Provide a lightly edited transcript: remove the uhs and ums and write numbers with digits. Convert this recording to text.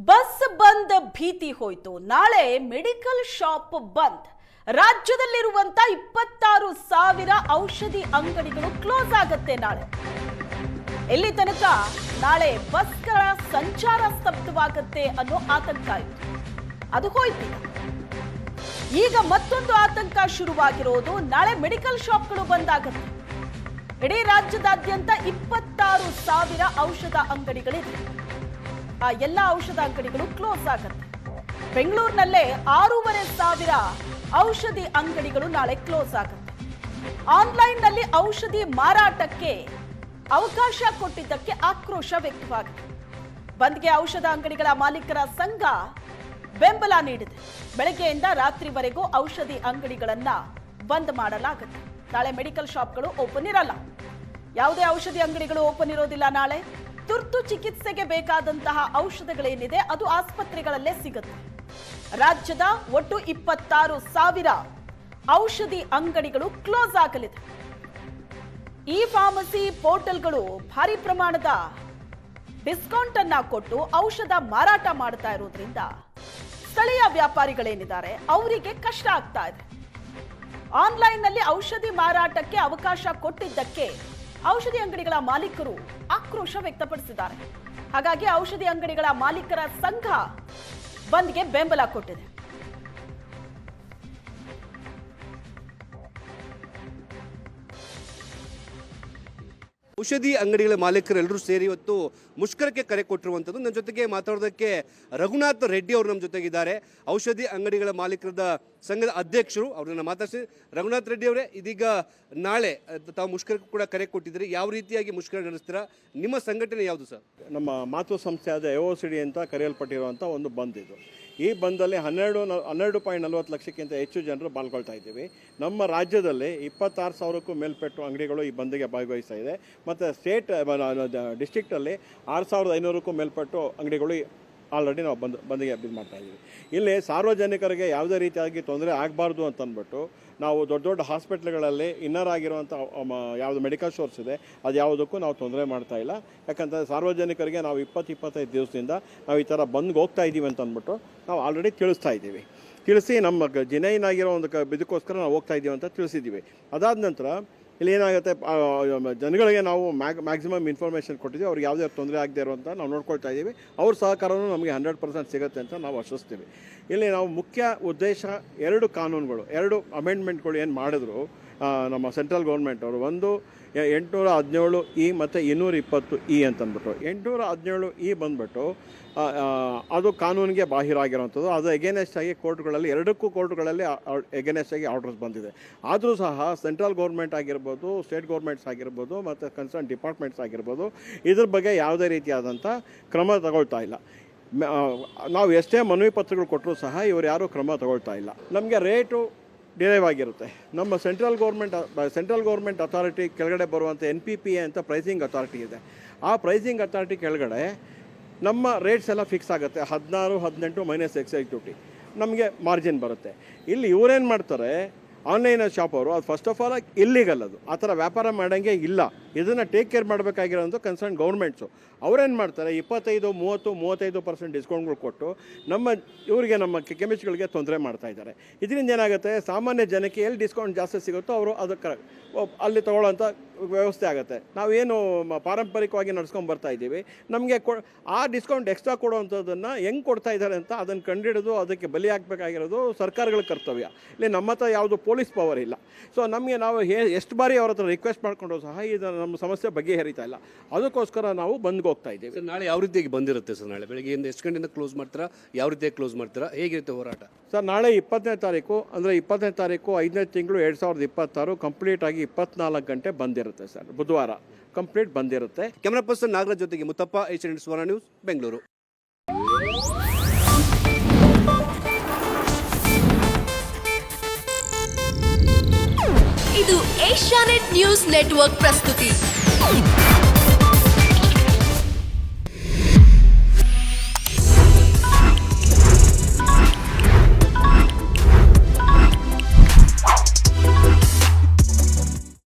Bus ಬಂದ್ ಭೀತಿ ಹೋಯ್ತು. ನಾಳೆ ಮೆಡಿಕಲ್ ಶಾಪ್ ಬಂದ್. ರಾಜ್ಯದಲ್ಲಿರುವಂತ 26,000 ಔಷಧಿ ಅಂಗಡಿಗಳು ಕ್ಲೋಸ್ ಆಗುತ್ತೆ ನಾಳೆ. ಎಲ್ಲಿ ತನಕ ನಾಳೆ ಬಸ್ಗಳ ಸಂಚಾರ ಸ್ತಬ್ಧವಾಗುತ್ತೆ ಅನ್ನೋ ಆತಂಕ ಇತ್ತು, ಅದು ಹೋಯ್ತು. ಈಗ ಮತ್ತೊಂದು ಆತಂಕ ಶುರುವಾಗಿರೋದು, ನಾಳೆ ಮೆಡಿಕಲ್ ಶಾಪ್ಗಳು ಬಂದ್ ಆಗುತ್ತೆ. ಇಡೀ ರಾಜ್ಯದಾದ್ಯಂತ 26,000 ಔಷಧ ಅಂಗಡಿಗಳಿವೆ. ಆ ಎಲ್ಲ ಔಷಧ ಅಂಗಡಿಗಳು ಕ್ಲೋಸ್ ಆಗುತ್ತೆ. ಬೆಂಗಳೂರಿನಲ್ಲೇ 6,500 ಔಷಧಿ ಅಂಗಡಿಗಳು ನಾಳೆ ಕ್ಲೋಸ್ ಆಗುತ್ತೆ. ಆನ್ಲೈನ್ ನಲ್ಲಿ ಔಷಧಿ ಮಾರಾಟಕ್ಕೆ ಅವಕಾಶ ಕೊಟ್ಟಿದ್ದಕ್ಕೆ ಆಕ್ರೋಶ ವ್ಯಕ್ತವಾಗಿದೆ. ಬಂದ್ಗೆ ಔಷಧ ಅಂಗಡಿಗಳ ಮಾಲೀಕರ ಸಂಘ ಬೆಂಬಲ ನೀಡಿದೆ. ಬೆಳಗ್ಗೆಯಿಂದ ರಾತ್ರಿವರೆಗೂ ಔಷಧಿ ಅಂಗಡಿಗಳನ್ನ ಬಂದ್ ಮಾಡಲಾಗುತ್ತೆ. ನಾಳೆ ಮೆಡಿಕಲ್ ಶಾಪ್ಗಳು ಓಪನ್ ಇರಲ್ಲ. ಯಾವುದೇ ಔಷಧಿ ಅಂಗಡಿಗಳು ಓಪನ್ ಇರೋದಿಲ್ಲ. ನಾಳೆ ತುರ್ತು ಚಿಕಿತ್ಸೆಗೆ ಬೇಕಾದಂತಹ ಔಷಧಗಳೇನಿದೆ ಅದು ಆಸ್ಪತ್ರೆಗಳಲ್ಲೇ ಸಿಗುತ್ತೆ. ರಾಜ್ಯದ ಒಟ್ಟು 26,000 ಔಷಧಿ ಅಂಗಡಿಗಳು ಕ್ಲೋಸ್ ಆಗಲಿದೆ. ಈ ಫಾರ್ಮಸಿ ಪೋರ್ಟಲ್ಗಳು ಭಾರಿ ಪ್ರಮಾಣದ ಡಿಸ್ಕೌಂಟ್ ಅನ್ನ ಕೊಟ್ಟು ಔಷಧ ಮಾರಾಟ ಮಾಡ್ತಾ ಇರೋದ್ರಿಂದ ಸ್ಥಳೀಯ ವ್ಯಾಪಾರಿಗಳೇನಿದ್ದಾರೆ ಅವರಿಗೆ ಕಷ್ಟ ಆಗ್ತಾ ಇದೆ. ಆನ್ಲೈನ್ ನಲ್ಲಿ ಔಷಧಿ ಮಾರಾಟಕ್ಕೆ ಅವಕಾಶ ಕೊಟ್ಟಿದ್ದಕ್ಕೆ ಔಷಧಿ ಅಂಗಡಿಗಳ ಮಾಲೀಕರು ಆಕ್ರೋಶ ವ್ಯಕ್ತಪಡಿಸಿದ್ದಾರೆ. ಹಾಗಾಗಿ ಔಷಧಿ ಅಂಗಡಿಗಳ ಮಾಲೀಕರ ಸಂಘ ಬಂದ್ಗೆ ಬೆಂಬಲ ಕೊಟ್ಟಿದೆ. ಔಷಧಿ ಅಂಗಡಿಗಳ ಮಾಲೀಕರೆಲ್ಲರೂ ಸೇರಿ ಇವತ್ತು ಮುಷ್ಕರಕ್ಕೆ ಕರೆ ಕೊಟ್ಟಿರುವಂಥದ್ದು. ನನ್ನ ಜೊತೆಗೆ ಮಾತಾಡೋದಕ್ಕೆ ರಘುನಾಥ್ ರೆಡ್ಡಿ ಅವರು ನಮ್ಮ ಜೊತೆಗಿದ್ದಾರೆ. ಔಷಧಿ ಅಂಗಡಿಗಳ ಮಾಲೀಕರದ ಸಂಘದ ಅಧ್ಯಕ್ಷರು. ಅವ್ರನ್ನ ಮಾತಾಡ್ಸಿ. ರಘುನಾಥ್ ರೆಡ್ಡಿ ಅವರೇ, ಇದೀಗ ನಾಳೆ ತಾವು ಮುಷ್ಕರಕ್ಕೆ ಕೂಡ ಕರೆ ಕೊಟ್ಟಿದ್ದೀರಿ. ಯಾವ ರೀತಿಯಾಗಿ ಮುಷ್ಕರ ನಡೆಸ್ತೀರಾ? ನಿಮ್ಮ ಸಂಘಟನೆ ಯಾವುದು ಸರ್? ನಮ್ಮ ಮಾತೃ ಸಂಸ್ಥೆಯಾದ AOCD ಅಂತ ಕರೆಯಲ್ಪಟ್ಟಿರುವಂಥ ಒಂದು ಬಂದ್ ಇದು. ಈ ಬಂದಲ್ಲಿ 12.40 ಲಕ್ಷಕ್ಕಿಂತ ಹೆಚ್ಚು ಜನರು ಪಾಲ್ಗೊಳ್ತಾ ಇದ್ದೀವಿ. ನಮ್ಮ ರಾಜ್ಯದಲ್ಲಿ 26,000ಕ್ಕೂ ಮೇಲ್ಪಟ್ಟು ಅಂಗಡಿಗಳು ಈ ಬಂದ್ಗೆ ಭಾಗವಹಿಸ್ತಾ ಇದೆ. ಮತ್ತು ಡಿಸ್ಟ್ರಿಕ್ಟಲ್ಲಿ 6,500ಕ್ಕೂ ಮೇಲ್ಪಟ್ಟು ಅಂಗಡಿಗಳು ಆಲ್ರೆಡಿ ನಾವು ಬಂದಿಗೆ ಇದು ಮಾಡ್ತಾ ಇದ್ದೀವಿ. ಇಲ್ಲಿ ಸಾರ್ವಜನಿಕರಿಗೆ ಯಾವುದೇ ರೀತಿಯಾಗಿ ತೊಂದರೆ ಆಗಬಾರ್ದು ಅಂತ ಅಂದ್ಬಿಟ್ಟು ನಾವು ದೊಡ್ಡ ದೊಡ್ಡ ಹಾಸ್ಪಿಟ್ಲ್ಗಳಲ್ಲಿ ಇನ್ನರ್ ಆಗಿರುವಂಥ ಯಾವುದು ಮೆಡಿಕಲ್ ಸ್ಟೋರ್ಸ್ ಇದೆ ಅದು ಯಾವುದಕ್ಕೂ ನಾವು ತೊಂದರೆ ಮಾಡ್ತಾ ಇಲ್ಲ. ಯಾಕಂತಂದರೆ ಸಾರ್ವಜನಿಕರಿಗೆ ನಾವು 20-25 ದಿವಸದಿಂದ ನಾವು ಈ ಥರ ಬಂದ್ಗೆ ಹೋಗ್ತಾ ಇದ್ದೀವಿ ಅಂತ ಅಂದ್ಬಿಟ್ಟು ನಾವು ಆಲ್ರೆಡಿ ತಿಳಿಸ್ತಾ ಇದ್ದೀವಿ. ತಿಳಿಸಿ ನಮ್ಮ ಜೆನ್ಯೂನ್ ಆಗಿರೋ ಒಂದು ಇದಕ್ಕೋಸ್ಕರ ನಾವು ಹೋಗ್ತಾ ಇದ್ದೀವಿ ಅಂತ ತಿಳಿಸಿದ್ದೀವಿ. ಅದಾದ ನಂತರ ಇಲ್ಲಿ ಏನಾಗುತ್ತೆ, ಜನಗಳಿಗೆ ನಾವು ಮ್ಯಾಕ್ಸಿಮಮ್ ಇನ್ಫಾರ್ಮೇಷನ್ ಕೊಟ್ಟಿದ್ದೀವಿ. ಅವ್ರಿಗೆ ಯಾವುದೇ ತೊಂದರೆ ಆಗದೆ ಇರುವಂಥ ನಾವು ನೋಡ್ಕೊಳ್ತಾ ಇದ್ದೀವಿ. ಅವ್ರ ಸಹಕಾರವೂ ನಮಗೆ 100% ಸಿಗುತ್ತೆ ಅಂತ ನಾವು ಆಶಿಸ್ತೀವಿ. ಇಲ್ಲಿ ನಾವು ಮುಖ್ಯ ಉದ್ದೇಶ 2 ಕಾನೂನುಗಳು, 2 ಅಮೆಂಡ್ಮೆಂಟ್ಗಳು ಏನು ಮಾಡಿದ್ರು ನಮ್ಮ ಸೆಂಟ್ರಲ್ ಗೌರ್ಮೆಂಟ್ ಅವರು. ಒಂದು 817E ಮತ್ತು 220E ಅಂತಂದ್ಬಿಟ್ಟು. 817E ಬಂದ್ಬಿಟ್ಟು ಅದು ಕಾನೂನಿಗೆ ಬಾಹಿರಾಗಿರೋವಂಥದ್ದು. ಅದು ಎಗೇನೆಸ್ಟ್ ಆಗಿ ಕೋರ್ಟ್ಗಳಲ್ಲಿ 2 ಕೋರ್ಟ್ಗಳಲ್ಲಿ ಎಗೇನೆಸ್ಟ್ ಆಗಿ ಆರ್ಡರ್ಸ್ ಬಂದಿದೆ. ಆದರೂ ಸಹ ಸೆಂಟ್ರಲ್ ಗೌರ್ಮೆಂಟ್ ಆಗಿರ್ಬೋದು, ಸ್ಟೇಟ್ ಗೌರ್ಮೆಂಟ್ಸ್ ಆಗಿರ್ಬೋದು ಮತ್ತು ಕನ್ಸರ್ನ್ ಡಿಪಾರ್ಟ್ಮೆಂಟ್ಸ್ ಆಗಿರ್ಬೋದು ಇದ್ರ ಬಗ್ಗೆ ಯಾವುದೇ ರೀತಿಯಾದಂಥ ಕ್ರಮ ತಗೊಳ್ತಾ ಇಲ್ಲ. ನಾವು ಎಷ್ಟೇ ಮನವಿ ಪತ್ರಗಳು ಕೊಟ್ಟರೂ ಸಹ ಇವರು ಯಾರೂ ಕ್ರಮ ತಗೊಳ್ತಾ ಇಲ್ಲ. ನಮಗೆ ರೇಟು ಡಿರೈವ್ ಆಗಿರುತ್ತೆ. ನಮ್ಮ ಸೆಂಟ್ರಲ್ ಗೌರ್ಮೆಂಟ್ ಅಥಾರಿಟಿ ಕೆಳಗಡೆ ಬರುವಂಥ NPPA ಅಂತ ಪ್ರೈಸಿಂಗ್ ಅಥಾರಿಟಿ ಇದೆ. ಆ ಪ್ರೈಸಿಂಗ್ ಅಥಾರಿಟಿ ಕೆಳಗಡೆ ನಮ್ಮ ರೇಟ್ಸ್ ಎಲ್ಲ ಫಿಕ್ಸ್ ಆಗುತ್ತೆ. 16, 18 ಮೈನಸ್ ಎಕ್ಸೈಸ್ ಡ್ಯೂಟಿ ನಮಗೆ ಮಾರ್ಜಿನ್ ಬರುತ್ತೆ. ಇಲ್ಲಿ ಇವರೇನು ಮಾಡ್ತಾರೆ, ಆನ್ಲೈನ್ ಶಾಪ್ ಅವರು, ಅದು ಫಸ್ಟ್ ಆಫ್ ಆಲ್ ಇಲ್ಲಿಗಲ್. ಅದು ಆ ಥರ ವ್ಯಾಪಾರ ಮಾಡೋಂಗೆ ಇಲ್ಲ. ಇದನ್ನು ಟೇಕ್ ಕೇರ್ ಮಾಡಬೇಕಾಗಿರೋಂಥ ಕನ್ಸರ್ನ್ ಗೌರ್ಮೆಂಟ್ಸು. ಅವರೇನು ಮಾಡ್ತಾರೆ, 25, 30, 35% ಡಿಸ್ಕೌಂಟ್ಗಳು ಕೊಟ್ಟು ನಮ್ಮ ಕೆಮಿಸ್ಟ್ಗಳಿಗೆ ತೊಂದರೆ ಮಾಡ್ತಾಯಿದ್ದಾರೆ. ಇದರಿಂದ ಏನಾಗುತ್ತೆ, ಸಾಮಾನ್ಯ ಜನಕ್ಕೆ ಎಲ್ಲಿ ಡಿಸ್ಕೌಂಟ್ ಜಾಸ್ತಿ ಸಿಗುತ್ತೋ ಅವರು ಅದಕ್ಕೆ ಅಲ್ಲಿ ತೊಗೊಳ್ಳೋಂಥ ವ್ಯವಸ್ಥೆ ಆಗುತ್ತೆ. ನಾವೇನು ಪಾರಂಪರಿಕವಾಗಿ ನಡ್ಸ್ಕೊಂಡು ಬರ್ತಾ ಇದ್ದೀವಿ, ನಮಗೆ ಆ ಡಿಸ್ಕೌಂಟ್ ಎಕ್ಸ್ಟ್ರಾ ಕೊಡುವಂಥದ್ದನ್ನು ಹೆಂಗೆ ಕೊಡ್ತಾ ಇದ್ದಾರೆ ಅಂತ ಅದನ್ನು ಕಂಡುಹಿಡಿದು ಅದಕ್ಕೆ ಬಲಿ ಹಾಕಬೇಕಾಗಿರೋದು ಸರ್ಕಾರಗಳ ಕರ್ತವ್ಯ. ಇಲ್ಲಿ ನಮ್ಮ ಹತ್ರ ಯಾವುದು ಪೊಲೀಸ್ ಪವರ್ ಇಲ್ಲ. ಸೊ ನಮಗೆ ನಾವು ಎಷ್ಟು ಬಾರಿ ಅವ್ರ ಹತ್ರ ರಿಕ್ವೆಸ್ಟ್ ಮಾಡಿಕೊಂಡ್ರು ಸಹ ಇದು ನಮ್ಮ ಸಮಸ್ಯೆ ಬಗೆಹರಿತಾ ಇಲ್ಲ. ಅದಕ್ಕೋಸ್ಕರ ನಾವು ಬಂದ್ಗೆ ಹೋಗ್ತಾ ಇದ್ದೀವಿ. ಸರ್, ನಾಳೆ ಯಾವ ರೀತಿಯಾಗಿ ಬಂದಿರುತ್ತೆ ಸರ್? ನಾಳೆ ಬೆಳಗ್ಗೆಯಿಂದ ಎಷ್ಟು ಗಂಟೆಯಿಂದ ಕ್ಲೋಸ್ ಮಾಡ್ತೀರಾ? ಯಾವ ರೀತಿಯಾಗಿ ಕ್ಲೋಸ್ ಮಾಡ್ತೀರಾ? ಹೇಗಿರುತ್ತೆ ಹೋರಾಟ? ಸರ್, ನಾಳೆ 20ನೇ ತಾರೀಕು ಅಂದರೆ 20ನೇ ತಾರೀಕು 5ನೇ ತಿಂಗಳು 2026 ಕಂಪ್ಲೀಟ್ ಆಗಿ 24 ಗಂಟೆ ಬಂದಿರುತ್ತೆ ಸರ್. ಬುಧವಾರ ಕಂಪ್ಲೀಟ್ ಬಂದಿರುತ್ತೆ. ಕ್ಯಾಮರಾ ಪರ್ಸನ್ ನಾಗರಾಜ್ ಜೊತೆಗೆ ಮುತ್ತಪ್ಪ, ಏಷ್ಯಾನೆಟ್ ಸುವರ್ಣ ನ್ಯೂಸ್, ಬೆಂಗಳೂರು. ಇದು ಏಷ್ಯಾನೆಟ್ ನ್ಯೂಸ್ ನೆಟ್ವರ್ಕ್ ಪ್ರಸ್ತುತಿ.